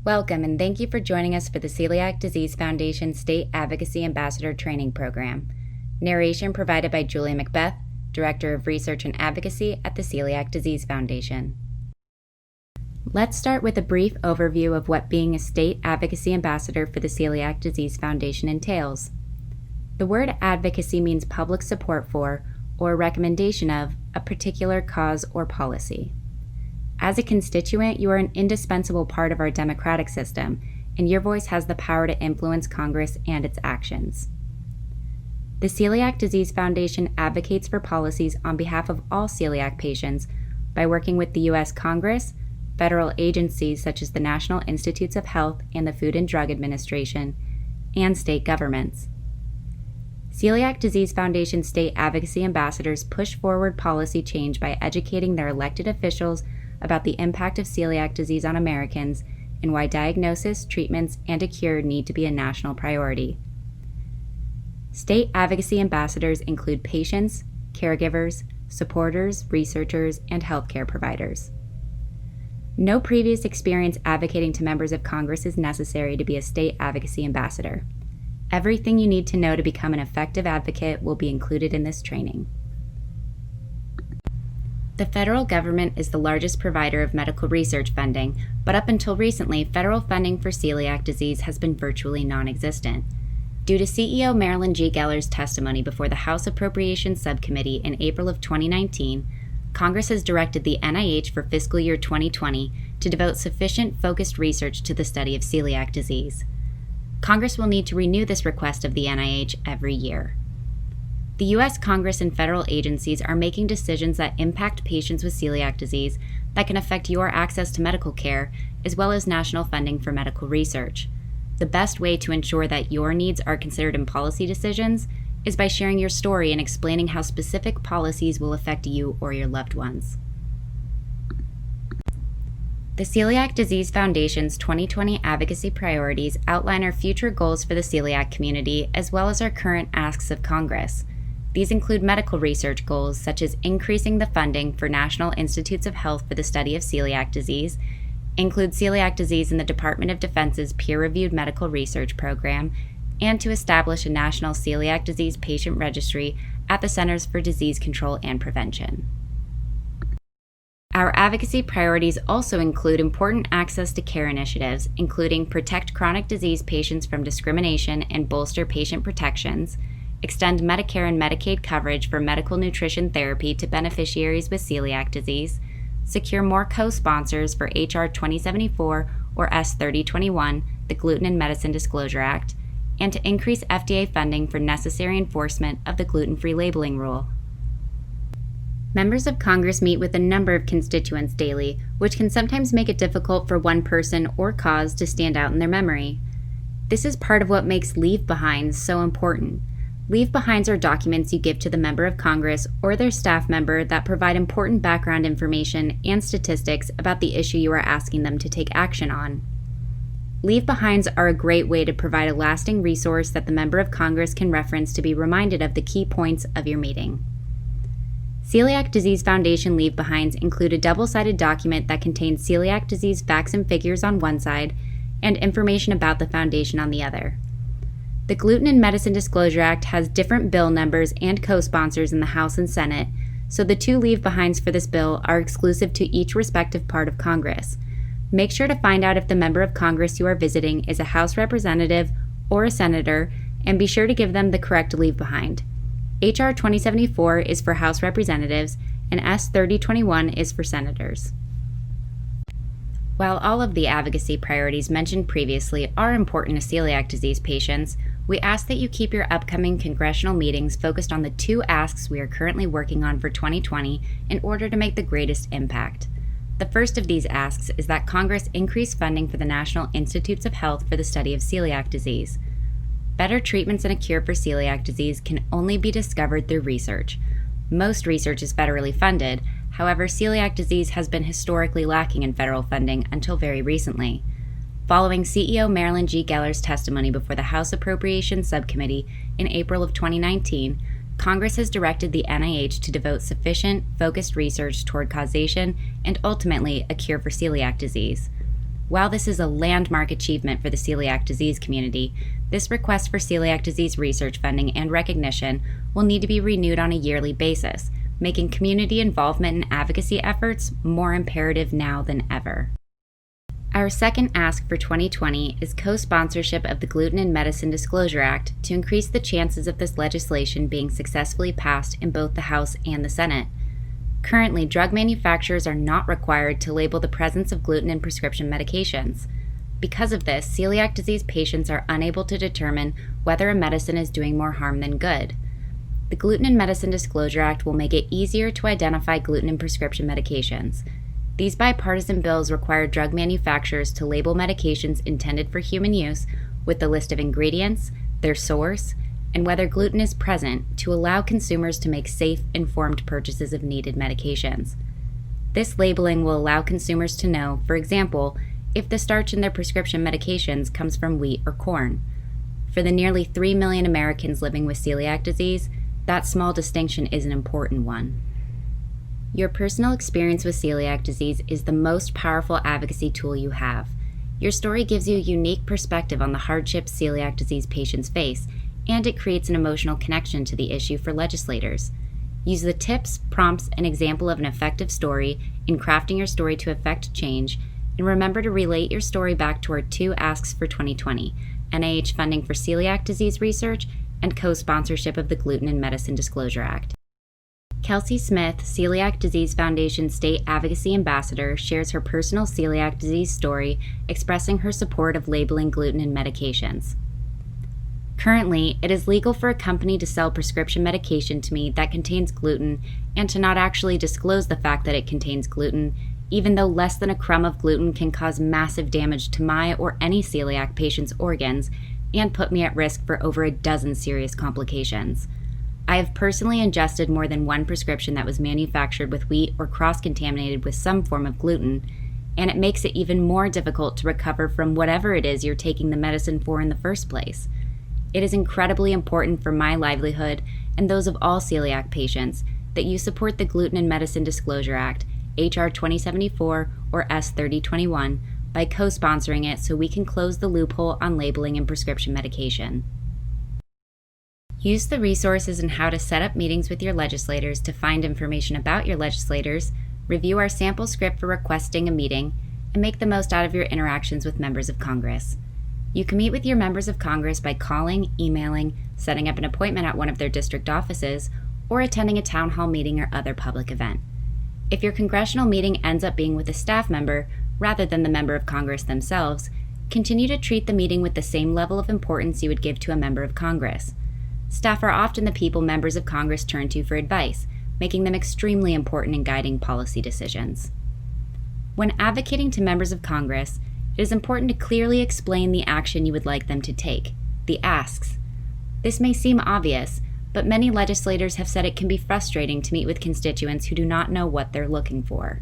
Welcome and thank you for joining us for the Celiac Disease Foundation State Advocacy Ambassador Training Program. Narration provided by Julia Macbeth, Director of Research and Advocacy at the Celiac Disease Foundation. Let's start with a brief overview of what being a State Advocacy Ambassador for the Celiac Disease Foundation entails. The word advocacy means public support for, or recommendation of, a particular cause or policy. As a constituent, you are an indispensable part of our democratic system, and your voice has the power to influence Congress and its actions. The Celiac Disease Foundation advocates for policies on behalf of all celiac patients by working with the U.S. Congress, federal agencies such as the National Institutes of Health and the Food and Drug Administration, and state governments. Celiac Disease Foundation state advocacy ambassadors push forward policy change by educating their elected officials about the impact of celiac disease on Americans and why diagnosis, treatments, and a cure need to be a national priority. State advocacy ambassadors include patients, caregivers, supporters, researchers, and healthcare providers. No previous experience advocating to members of Congress is necessary to be a state advocacy ambassador. Everything you need to know to become an effective advocate will be included in this training. The federal government is the largest provider of medical research funding, but up until recently, federal funding for celiac disease has been virtually non-existent. Due to CEO Marilyn G. Geller's testimony before the House Appropriations Subcommittee in April of 2019, Congress has directed the NIH for fiscal year 2020 to devote sufficient focused research to the study of celiac disease. Congress will need to renew this request of the NIH every year. The U.S. Congress and federal agencies are making decisions that impact patients with celiac disease that can affect your access to medical care, as well as national funding for medical research. The best way to ensure that your needs are considered in policy decisions is by sharing your story and explaining how specific policies will affect you or your loved ones. The Celiac Disease Foundation's 2020 Advocacy Priorities outline our future goals for the celiac community, as well as our current asks of Congress. These include medical research goals such as increasing the funding for National Institutes of Health for the study of celiac disease, include celiac disease in the Department of Defense's peer-reviewed medical research program, and to establish a national celiac disease patient registry at the Centers for Disease Control and Prevention. Our advocacy priorities also include important access to care initiatives, including protect chronic disease patients from discrimination and bolster patient protections, extend Medicare and Medicaid coverage for medical nutrition therapy to beneficiaries with celiac disease, secure more co-sponsors for H.R. 2074 or S. 3021, the Gluten and Medicine Disclosure Act, and to increase FDA funding for necessary enforcement of the gluten-free labeling rule. Members of Congress meet with a number of constituents daily, which can sometimes make it difficult for one person or cause to stand out in their memory. This is part of what makes leave-behinds so important. Leave-behinds are documents you give to the member of Congress or their staff member that provide important background information and statistics about the issue you are asking them to take action on. Leave-behinds are a great way to provide a lasting resource that the member of Congress can reference to be reminded of the key points of your meeting. Celiac Disease Foundation leave-behinds include a double-sided document that contains celiac disease facts and figures on one side and information about the foundation on the other. The Gluten and Medicine Disclosure Act has different bill numbers and co-sponsors in the House and Senate, so the two leave-behinds for this bill are exclusive to each respective part of Congress. Make sure to find out if the member of Congress you are visiting is a House representative or a senator, and be sure to give them the correct leave-behind. H.R. 2074 is for House representatives, and S. 3021 is for senators. While all of the advocacy priorities mentioned previously are important to celiac disease patients, we ask that you keep your upcoming congressional meetings focused on the two asks we are currently working on for 2020 in order to make the greatest impact. The first of these asks is that Congress increase funding for the National Institutes of Health for the study of celiac disease. Better treatments and a cure for celiac disease can only be discovered through research. Most research is federally funded. However, celiac disease has been historically lacking in federal funding until very recently. Following CEO Marilyn G. Geller's testimony before the House Appropriations Subcommittee in April of 2019, Congress has directed the NIH to devote sufficient, focused research toward causation and ultimately a cure for celiac disease. While this is a landmark achievement for the celiac disease community, this request for celiac disease research funding and recognition will need to be renewed on a yearly basis, making community involvement in advocacy efforts more imperative now than ever. Our second ask for 2020 is co-sponsorship of the Gluten and Medicine Disclosure Act to increase the chances of this legislation being successfully passed in both the House and the Senate. Currently, drug manufacturers are not required to label the presence of gluten in prescription medications. Because of this, celiac disease patients are unable to determine whether a medicine is doing more harm than good. The Gluten and Medicine Disclosure Act will make it easier to identify gluten in prescription medications. These bipartisan bills require drug manufacturers to label medications intended for human use with the list of ingredients, their source, and whether gluten is present to allow consumers to make safe, informed purchases of needed medications. This labeling will allow consumers to know, for example, if the starch in their prescription medications comes from wheat or corn. For the nearly 3 million Americans living with celiac disease, that small distinction is an important one. Your personal experience with celiac disease is the most powerful advocacy tool you have. Your story gives you a unique perspective on the hardships celiac disease patients face, and it creates an emotional connection to the issue for legislators. Use the tips, prompts, and example of an effective story in crafting your story to effect change, and remember to relate your story back to our 2 asks for 2020, NIH funding for celiac disease research and co-sponsorship of the Gluten and Medicine Disclosure Act. Kelsey Smith, Celiac Disease Foundation State Advocacy Ambassador, shares her personal celiac disease story, expressing her support of labeling gluten in medications. Currently, it is legal for a company to sell prescription medication to me that contains gluten and to not actually disclose the fact that it contains gluten, even though less than a crumb of gluten can cause massive damage to my or any celiac patient's organs and put me at risk for over a dozen serious complications. I have personally ingested more than one prescription that was manufactured with wheat or cross-contaminated with some form of gluten, and it makes it even more difficult to recover from whatever it is you're taking the medicine for in the first place. It is incredibly important for my livelihood and those of all celiac patients that you support the Gluten and Medicine Disclosure Act, H.R. 2074 or S. 3021, by co-sponsoring it so we can close the loophole on labeling and prescription medication. Use the resources and how to set up meetings with your legislators to find information about your legislators, review our sample script for requesting a meeting, and make the most out of your interactions with members of Congress. You can meet with your members of Congress by calling, emailing, setting up an appointment at one of their district offices, or attending a town hall meeting or other public event. If your congressional meeting ends up being with a staff member rather than the member of Congress themselves, continue to treat the meeting with the same level of importance you would give to a member of Congress. Staff are often the people members of Congress turn to for advice, making them extremely important in guiding policy decisions. When advocating to members of Congress, it is important to clearly explain the action you would like them to take, the asks. This may seem obvious, but many legislators have said it can be frustrating to meet with constituents who do not know what they're looking for.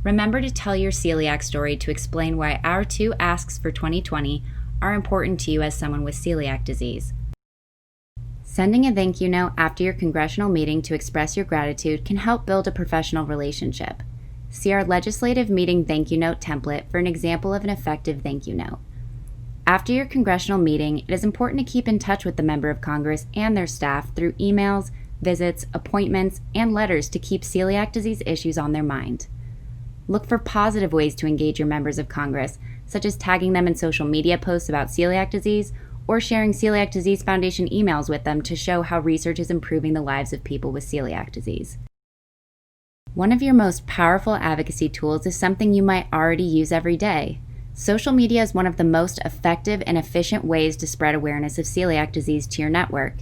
Remember to tell your celiac story to explain why our 2 asks for 2020 are important to you as someone with celiac disease. Sending a thank you note after your congressional meeting to express your gratitude can help build a professional relationship. See our legislative meeting thank you note template for an example of an effective thank you note. After your congressional meeting, it is important to keep in touch with the member of Congress and their staff through emails, visits, appointments, and letters to keep celiac disease issues on their mind. Look for positive ways to engage your members of Congress, such as tagging them in social media posts about celiac disease or sharing Celiac Disease Foundation emails with them to show how research is improving the lives of people with celiac disease. One of your most powerful advocacy tools is something you might already use every day. Social media is one of the most effective and efficient ways to spread awareness of celiac disease to your network.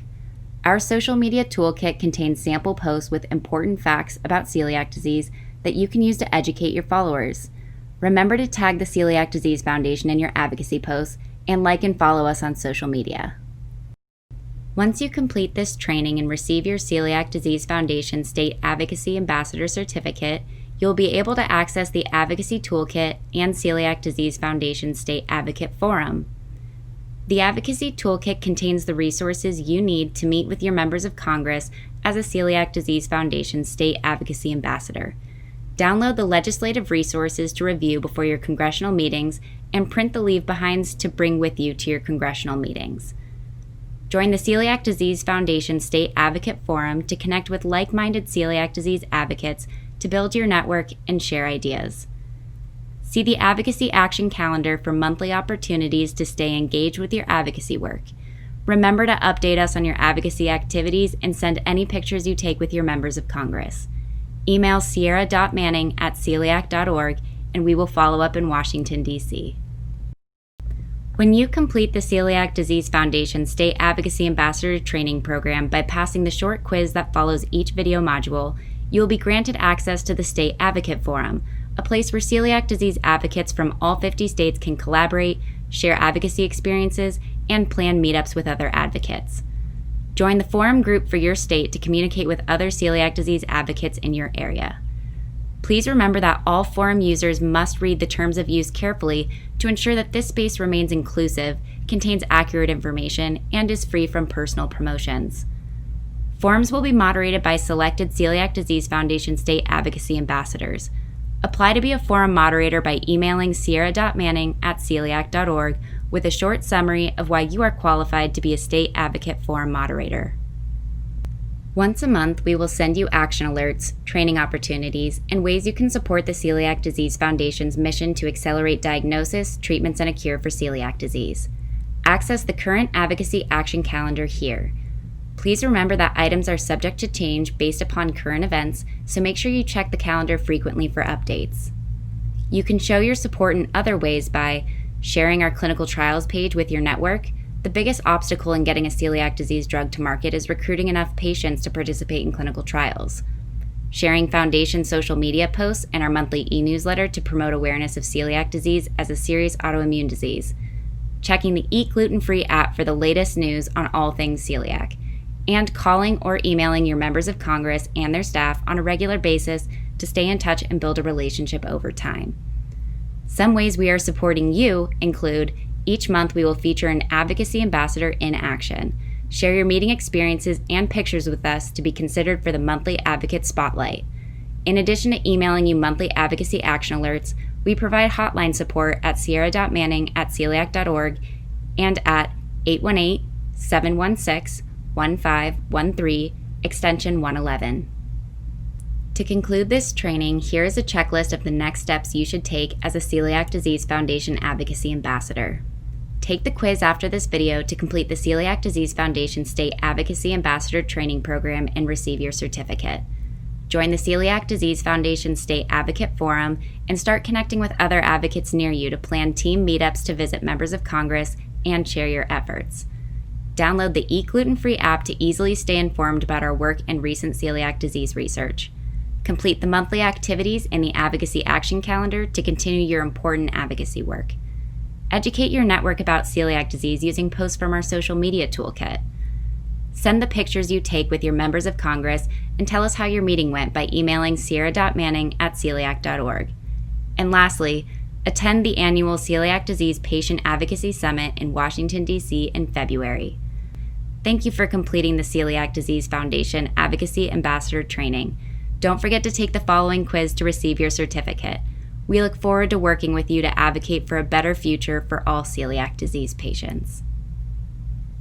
Our social media toolkit contains sample posts with important facts about celiac disease that you can use to educate your followers. Remember to tag the Celiac Disease Foundation in your advocacy posts and like and follow us on social media. Once you complete this training and receive your Celiac Disease Foundation State Advocacy Ambassador Certificate, you'll be able to access the Advocacy Toolkit and Celiac Disease Foundation State Advocate Forum. The Advocacy Toolkit contains the resources you need to meet with your members of Congress as a Celiac Disease Foundation State Advocacy Ambassador. Download the legislative resources to review before your congressional meetings and print the leave-behinds to bring with you to your congressional meetings. Join the Celiac Disease Foundation State Advocate Forum to connect with like-minded celiac disease advocates to build your network and share ideas. See the Advocacy Action Calendar for monthly opportunities to stay engaged with your advocacy work. Remember to update us on your advocacy activities and send any pictures you take with your members of Congress. Email sierra.manning@celiac.org and we will follow up in Washington, D.C. When you complete the Celiac Disease Foundation State Advocacy Ambassador Training Program by passing the short quiz that follows each video module, you will be granted access to the State Advocate Forum, a place where celiac disease advocates from all 50 states can collaborate, share advocacy experiences, and plan meetups with other advocates. Join the forum group for your state to communicate with other celiac disease advocates in your area. Please remember that all forum users must read the terms of use carefully to ensure that this space remains inclusive, contains accurate information, and is free from personal promotions. Forums will be moderated by selected Celiac Disease Foundation State Advocacy Ambassadors. Apply to be a forum moderator by emailing sierra.manning@celiac.org with a short summary of why you are qualified to be a State Advocate Forum moderator. Once a month, we will send you action alerts, training opportunities, and ways you can support the Celiac Disease Foundation's mission to accelerate diagnosis, treatments, and a cure for celiac disease. Access the current Advocacy Action Calendar here. Please remember that items are subject to change based upon current events, so make sure you check the calendar frequently for updates. You can show your support in other ways by sharing our clinical trials page with your network. The biggest obstacle in getting a celiac disease drug to market is recruiting enough patients to participate in clinical trials. Sharing Foundation social media posts and our monthly e-newsletter to promote awareness of celiac disease as a serious autoimmune disease. Checking the Eat Gluten-Free app for the latest news on all things celiac. And calling or emailing your members of Congress and their staff on a regular basis to stay in touch and build a relationship over time. Some ways we are supporting you include each month we will feature an advocacy ambassador in action. Share your meeting experiences and pictures with us to be considered for the monthly Advocate Spotlight. In addition to emailing you monthly advocacy action alerts, we provide hotline support at sierra.manning@celiac.org and at 818-716-1513, extension 111. To conclude this training, here is a checklist of the next steps you should take as a Celiac Disease Foundation Advocacy Ambassador. Take the quiz after this video to complete the Celiac Disease Foundation State Advocacy Ambassador Training Program and receive your certificate. Join the Celiac Disease Foundation State Advocate Forum and start connecting with other advocates near you to plan team meetups to visit members of Congress and share your efforts. Download the Eat Gluten-Free app to easily stay informed about our work and recent celiac disease research. Complete the monthly activities in the Advocacy Action Calendar to continue your important advocacy work. Educate your network about celiac disease using posts from our social media toolkit. Send the pictures you take with your members of Congress and tell us how your meeting went by emailing sierra.manning@celiac.org. And lastly, attend the annual Celiac Disease Patient Advocacy Summit in Washington, D.C. in February. Thank you for completing the Celiac Disease Foundation Advocacy Ambassador Training. Don't forget to take the following quiz to receive your certificate. We look forward to working with you to advocate for a better future for all celiac disease patients.